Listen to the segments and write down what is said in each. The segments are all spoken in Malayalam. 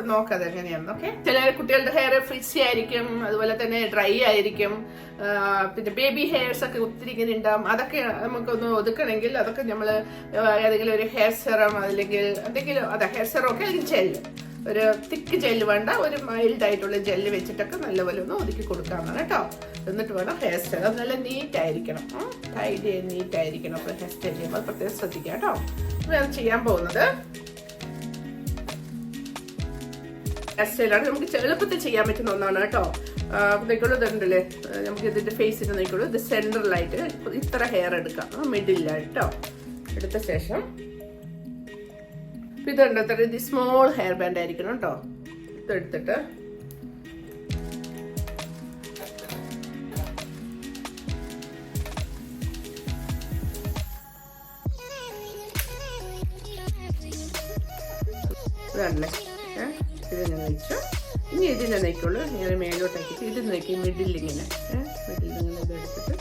അപ്പൊ നോക്കാം എങ്ങനെയാണെന്ന്. ഓക്കെ, ചില കുട്ടികളുടെ ഹെയർ ഫ്രിസി ആയിരിക്കും, അതുപോലെ തന്നെ ഡ്രൈ ആയിരിക്കും, പിന്നെ ബേബി ഹെയർസ് ഒക്കെ ഒത്തിരി ഇങ്ങനെ ഉണ്ടാവും. അതൊക്കെ നമുക്കൊന്ന് ഒതുക്കണമെങ്കിൽ അതൊക്കെ നമ്മൾ ഏതെങ്കിലും ഒരു ഹെയർ സെറം അല്ലെങ്കിൽ എന്തെങ്കിലും ഹെയർ സെറം ഒക്കെ അല്ലെങ്കിൽ ജെല്ല്, ഒരു തിക്ക് ജെല്ല് വേണ്ട, ഒരു മൈൽഡ് ആയിട്ടുള്ള ജെല്ല് വെച്ചിട്ടൊക്കെ നല്ലപോലെ ഒന്ന് ഒതുക്കി കൊടുക്കാമെന്നാണ് കേട്ടോ. എന്നിട്ട് വേണം ഹെയർ സ്റ്റൈൽ. അത് നല്ല നീറ്റ് ആയിരിക്കണം, ടൈഡി നീറ്റ് ആയിരിക്കണം. അപ്പോൾ ഹെയർ സ്റ്റൈൽ ചെയ്യുമ്പോൾ അത് പ്രത്യേകം ശ്രദ്ധിക്കാം കേട്ടോ. ഞാൻ ചെയ്യാൻ പോകുന്നത് ഹെയർ സ്റ്റൈലാണ്. നമുക്ക് എളുപ്പത്തിൽ ചെയ്യാൻ പറ്റുന്ന ഒന്നാണ് കേട്ടോ. നോക്കുള്ളൂ, ഇതുണ്ടല്ലേ, നമുക്ക് ഇതിന്റെ ഫേസിന് നോക്കുള്ളൂ. ഇത് സെൻട്രലായിട്ട് ഇത്ര ഹെയർ എടുക്കാം, മിഡിലായിട്ടോ. എടുത്ത ശേഷം ഇതുണ്ടോ, ഇത് സ്മോൾ ഹെയർ ബാൻഡ് ആയിരിക്കണം കേട്ടോ. ഇതെടുത്തിട്ട് ഇതല്ലേ, ഇതിനെ വെച്ചു. ഇനി ഇതിനെ നയിക്കുള്ളൂ, ഇങ്ങനെ മേലോട്ടാക്കിയിട്ട് ഇത് നോക്കി മിഡിലിങ്ങനെ മിഡിലിങ്ങനെ ഇതെടുത്തിട്ട്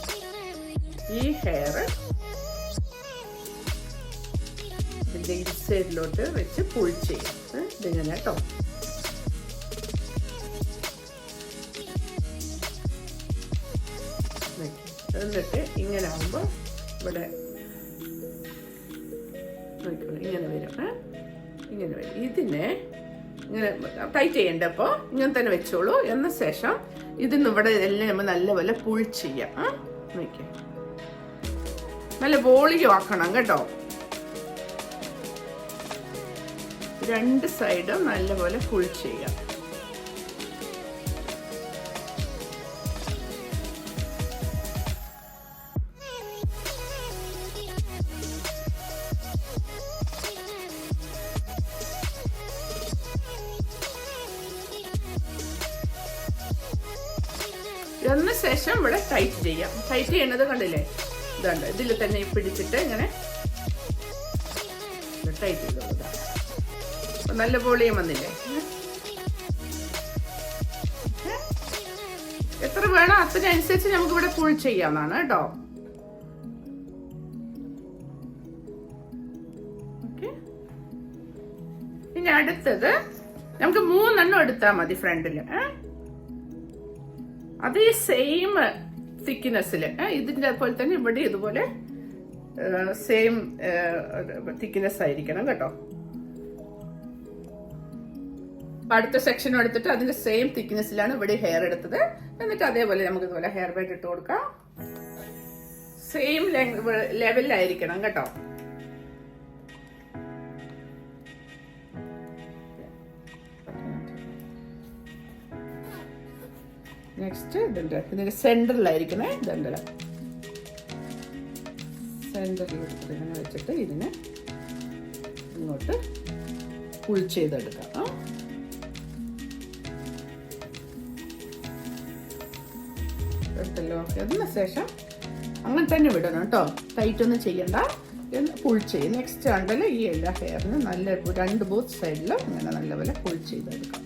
ഈ ഹെയർ ഇതിൻ്റെ ഈ സൈഡിലോട്ട് വെച്ച് പുൾ ചെയ്യും. ഇതിങ്ങനെ കേട്ടോ. എന്നിട്ട് ഇങ്ങനെ ആകുമ്പോൾ ഇവിടെ ഇങ്ങനെ വരും, ഇങ്ങനെ വരും. ഇതിനെ ഇങ്ങനെ ടൈറ്റ് ചെയ്യണ്ട, അപ്പോൾ ഇങ്ങനെ തന്നെ വെച്ചോളൂ. എന്ന ശേഷം ഇതിന്ന് ഇവിടെ എല്ലാം നമ്മൾ നല്ലപോലെ പുൾ ചെയ്യാം. നോക്കിയാൽ നല്ല വോളിയം ആക്കണം കേട്ടോ. രണ്ട് സൈഡും നല്ലപോലെ പുൾ ചെയ്യാം. ഇതിന് ശേഷം ഇവിടെ ടൈറ്റ് ചെയ്യാം. ടൈറ്റ് ചെയ്യുന്നത് കണ്ടില്ലേ, ഇതുണ്ട്, ഇതിൽ തന്നെ പിടിച്ചിട്ട് ഇങ്ങനെ ടൈറ്റ് ചെയ്തോളൂ. നല്ല വോളിയം വന്നില്ലേ. എത്ര വേണം അതിനനുസരിച്ച് നമുക്ക് ഇവിടെ പുൾ ചെയ്യാവുന്നതാണ് കേട്ടോ. ഇനി അടുത്തത് നമുക്ക് 3 എടുത്താൽ മതി ഫ്രണ്ടില്. അതേ സെയിം തിക്നെസ്സിൽ ഇതിന്റെ പോലെ തന്നെ ഇവിടെ ഇതുപോലെ സെയിം തിക്നെസ് ആയിരിക്കണം കേട്ടോ. അടുത്ത സെക്ഷൻ എടുത്തിട്ട് അതിന്റെ സെയിം തിക്നെസ്സിലാണ് ഇവിടെ ഹെയർ എടുത്തത്. എന്നിട്ട് അതേപോലെ നമുക്ക് ഇതുപോലെ ഹെയർ ബാൻഡ് ഇട്ട് കൊടുക്കാം. സെയിം ലെവലിലായിരിക്കണം കേട്ടോ. നെക്സ്റ്റ് ഇതിന്റെ സെന്ററിലായിരിക്കണേ. ഇതുണ്ടല്ലോ, സെന്ററിൽ ഇങ്ങനെ വെച്ചിട്ട് ഇതിനെ ഇങ്ങോട്ട് പുൾ ചെയ്തെടുക്കാം. എടുത്തല്ലോ. അതിന് ശേഷം അങ്ങനെ തന്നെ വിടണം കേട്ടോ, ടൈറ്റ് ഒന്നും ചെയ്യണ്ട. പുൾ ചെയ്യും. നെക്സ്റ്റ് ഉണ്ടല്ലോ, ഈ എല്ലാ ഹെയറിനും നല്ല ബോത്ത് സൈഡിലും ഇങ്ങനെ നല്ലപോലെ പുൾ ചെയ്തെടുക്കാം.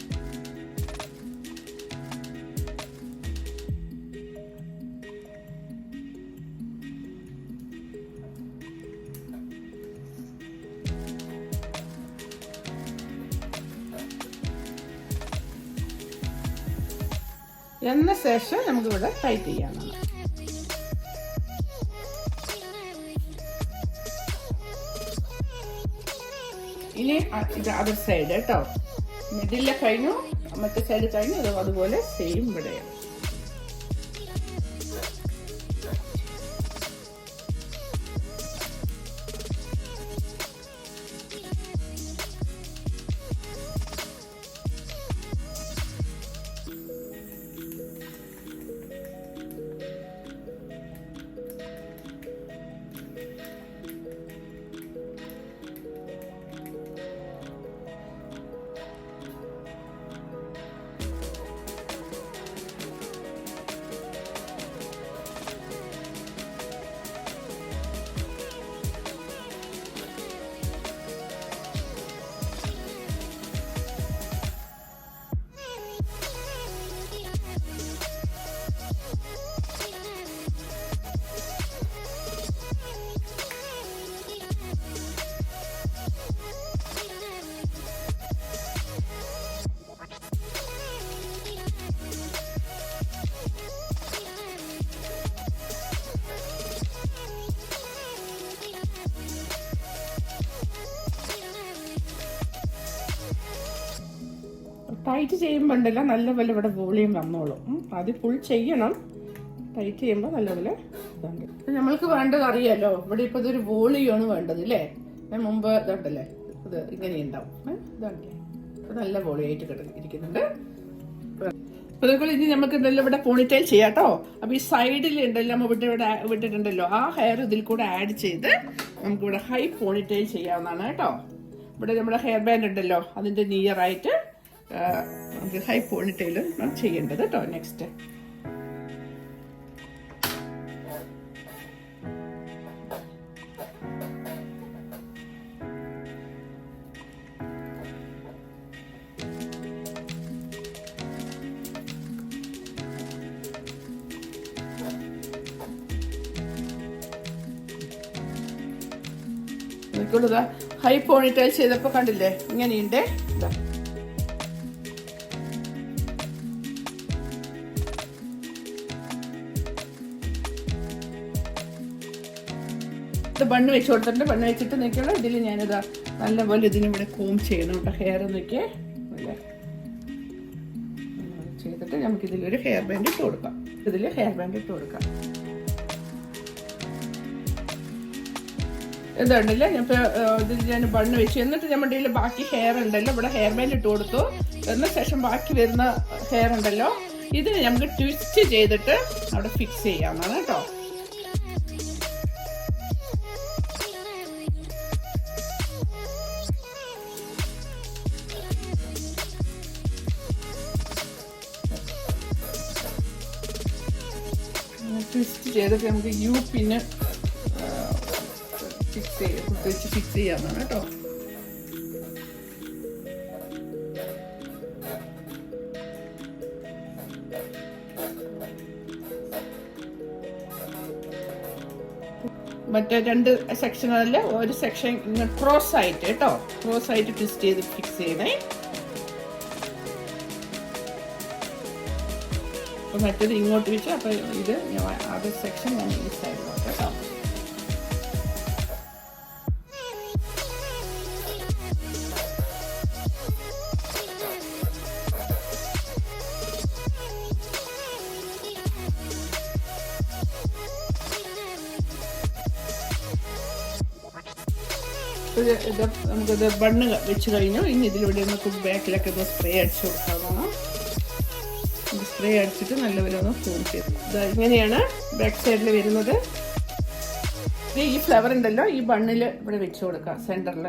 എന്ന ശേഷം നമുക്കിവിടെ ടൈറ്റ് ചെയ്യാനാണ്. ഇനി ഇത് അതർ സൈഡ് കേട്ടോ. മിഡിലെ കഴിഞ്ഞു, മറ്റേ സൈഡ് കഴിഞ്ഞു, അതുപോലെ സെയിം ഇവിടെയാണ്. ടൈറ്റ് ചെയ്യുമ്പോൾ ഉണ്ടല്ലോ നല്ലപോലെ ഇവിടെ വോളിയം വന്നോളും. അത് ഫുൾ ചെയ്യണം. ടൈറ്റ് ചെയ്യുമ്പോൾ നല്ലപോലെ ഇതുണ്ട്. നമ്മൾക്ക് വേണ്ടത് അറിയാലോ, ഇവിടെ ഇപ്പോൾ ഇതൊരു വോളിയാണ് വേണ്ടത് അല്ലേ. മുമ്പ് ഇതുണ്ടല്ലേ, ഇത് ഇങ്ങനെ ഉണ്ടാവും. ഇതുണ്ടല്ലേ, അപ്പോൾ നല്ല വോളിയായിട്ട് ഇരിക്കുന്നുണ്ട്. അതുപോലെ ഇനി നമുക്ക് ഇതെല്ലാം ഇവിടെ പോണിറ്റെയിൽ ചെയ്യാം കേട്ടോ. അപ്പോൾ ഈ സൈഡിൽ ഉണ്ടല്ലോ നമ്മൾ ഇവിടെ വിട്ടിട്ടുണ്ടല്ലോ, ആ ഹെയർ ഇതിൽ കൂടെ ആഡ് ചെയ്ത് നമുക്കിവിടെ ഹൈ പോണിറ്റെയിൽ ചെയ്യാവുന്നതാണ് കേട്ടോ. ഇവിടെ നമ്മുടെ ഹെയർ ബാൻഡ് ഉണ്ടല്ലോ, അതിൻ്റെ നിയറായിട്ട് നമുക്ക് ഹൈ പോണിറ്റെയിൽ ചെയ്യേണ്ടത് കേട്ടോ. നെക്സ്റ്റ് എനിക്കുള്ളതാ ഹൈ പോണിറ്റെയിൽ ചെയ്തപ്പോൾ കണ്ടില്ലേ ഇങ്ങനെയുണ്ട്. ഇതാ ഇത് ബണ്ണ് വെച്ച് കൊടുത്തിട്ടുണ്ട്. ബണ്ണ് വെച്ചിട്ട് നിൽക്കുള്ള ഇതിൽ ഞാനിതാ നല്ലപോലെ ഇതിനിവിടെ കോം ചെയ്യണം കേട്ടോ. ഹെയർ എന്നൊക്കെ ചെയ്തിട്ട് നമുക്കിതിലൊരു ഹെയർ ബാൻഡ് ഇട്ട് കൊടുക്കാം. ഇതിൽ ഹെയർ ബാൻഡ് ഇട്ട് കൊടുക്കാം. ഇതുണ്ടല്ലോ ഇതിൽ ഞാൻ ബണ്ണ് വെച്ചു. എന്നിട്ട് നമ്മുടെ ഇതിൽ ബാക്കി ഹെയർ ഉണ്ടല്ലോ, ഇവിടെ ഹെയർ ബാൻഡ് ഇട്ട് കൊടുത്തു. എന്ന ശേഷം ബാക്കി വരുന്ന ഹെയർ ഉണ്ടല്ലോ, ഇതിന് നമുക്ക് ട്വിസ്റ്റ് ചെയ്തിട്ട് അവിടെ ഫിക്സ് ചെയ്യാവുന്നതാണ് കേട്ടോ. ട്വിസ്റ്റ് ചെയ്തിട്ട് നമുക്ക് യൂപ്പിന് ഫിക്സ് ചെയ്യാവുന്നതാണ് കേട്ടോ. മറ്റേ രണ്ട് സെക്ഷനല്ല, ഒരു സെക്ഷൻ ഇങ്ങനെ ക്രോസ് ആയിട്ട് കേട്ടോ, ക്രോസ് ആയിട്ട് ട്വിസ്റ്റ് ചെയ്ത് ഫിക്സ് ചെയ്യണേ. അപ്പൊ മറ്റേത് ഇങ്ങോട്ട് വെച്ച്, അപ്പൊ ഇത് അത് സെക്ഷൻ ഞാൻ ഈ സൈഡിലോട്ട് കേട്ടോ. ഇത് നമുക്കിത് ബണ്ണ് വെച്ച് കഴിഞ്ഞു. ഇനി ഇതിലൂടെ നമുക്ക് ബാക്കിലൊക്കെ ഒന്ന് സ്പ്രേ അടിച്ചു കൊടുക്കാവുന്നതാണ്. സ്പ്രേ അടിച്ചിട്ട് നല്ലപോലെ ഒന്ന് ഫോം ചെയ്ത് ഇത് ഇങ്ങനെയാണ് ബാക്ക് സൈഡിൽ വരുന്നത്. ഈ ഫ്ലവർ ഉണ്ടല്ലോ ഈ ബണ്ണിൽ ഇവിടെ വെച്ച് കൊടുക്കാം സെന്ററിൽ.